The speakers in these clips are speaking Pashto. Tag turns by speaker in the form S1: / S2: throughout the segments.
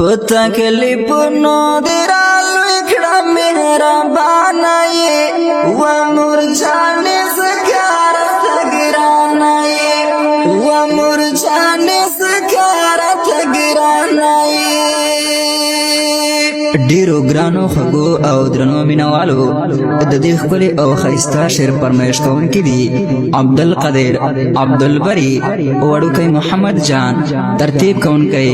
S1: پتا کلی پنو درالو اکڑا مہربانا یہ وامور جانے سکارت گرانا یہ وامور جانے سکارت گرانا یہ ډیرو ګرانو خګو او درنو مینوالو د دې خپل او خیستا شعر فرمایش کوونکي دي عبدالقادر عبدالبری وړوکی محمد جان ترتیب کوونکی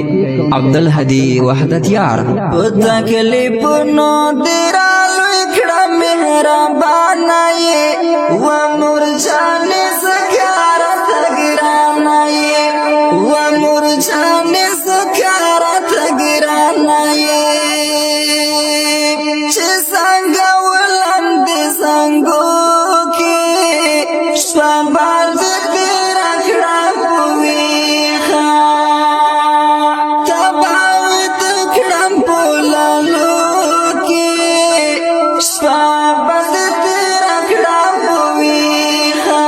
S1: عبدالهدی وحدت یار پتا کلی پنو درالو اکڑا مهربانا یہ وامور جانے سکارت گرانا یہ وامور جانے سکارت گرانا یہ څنګه ولند څنګه کې شپه دې راکړه پوي ښا تباوت کړم بولالو کې شپه دې راکړه پوي ښا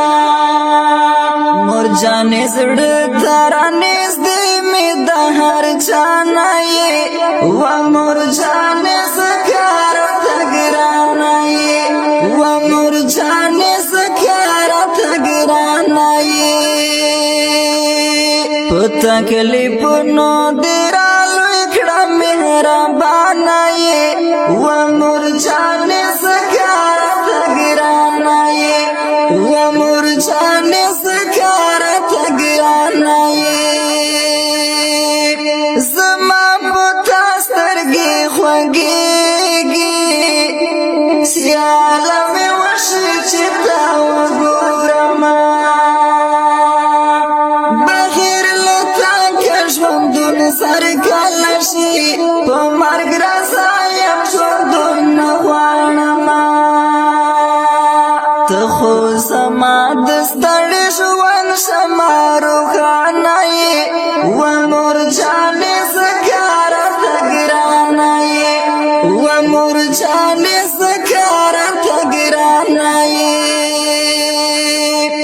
S1: مور جانې زړه ترانه دې مې د هر جانا یې و مور جانې پتا کلی پنو درالو اکڑا مہربانا یہ وامور جانے سکارت گرانا یہ وامور جانے سکارت گرانا یہ زما پتا سترگی خوگیگی سیالا میں وشی چتا وگورما سر کلشی پا مرگ رسایم شدون نخوانما تخو سما دستڑی شوان شمارو خانای وامور جانے سکارت گرانای وامور جانے سکارت گرانای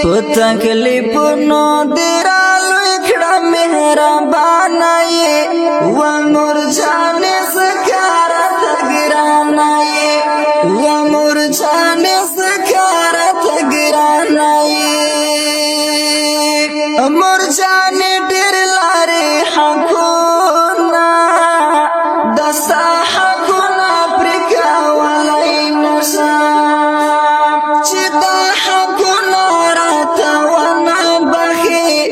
S1: پتا کلی پنو درالو اکڑا مہربانا یہ وامور جانے سکارت گرانا یہ وامور جانے سکارت گرانا یہ امور جانے ډیر لارې حقونا دستا حقونا پرکا ولی نشا چې دا حقونا راتا ونا بخیر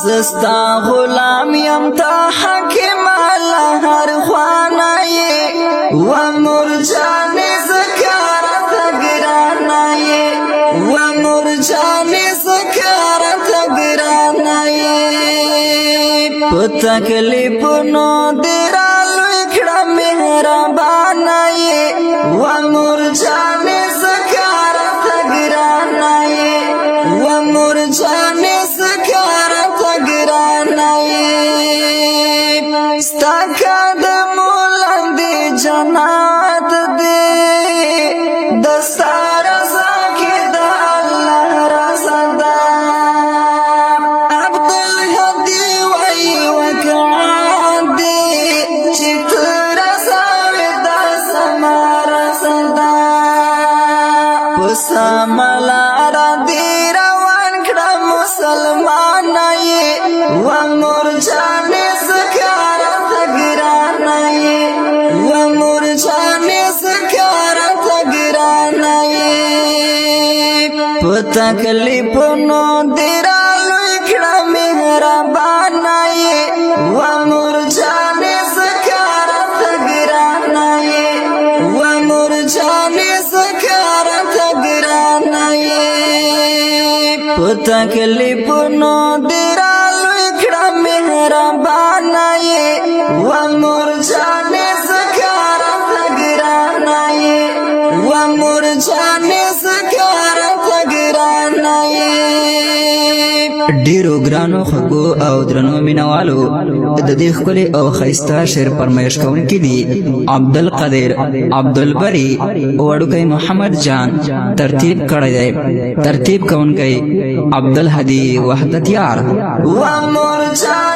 S1: زستا غلام یم تا حکم لہر خوانا یہ وامور جانے سکارت گرانا یہ وامور جانے سکارت گرانا یہ پتا کلی پنو درالو اکڑا مہربانا یہ وامور جانے سکارت گرانا یہ وامور جانے ستاکا د مولند جنات دے دستار زاکی دا اللہ رسدا عبدالهدی وی وکعان دے چت رساوی دا سما رسدا پسا ملارا دی روان کڑا مسلمان یہ وامور جانے پتا کلی پنو درالو اکڑا مہربانا یہ وامور جانے سکارت گرانا یہ وامور جانے سکارت گرانا یہ پتا کلی پنو درالو اکڑا مہربانا یہ وامور جانے سکارت گرانا یہ وامور جانے سکارت ډیرو ګرانو خلکو او درنو مینوالو د دې ښکلي او ښایسته شعر فرمایش کوونکي دي عبدالقادر عبدالبری وړوکی محمد جان ترتیب کړی دی ترتیب کوونکی عبدالهدي وحدت یار و مرجان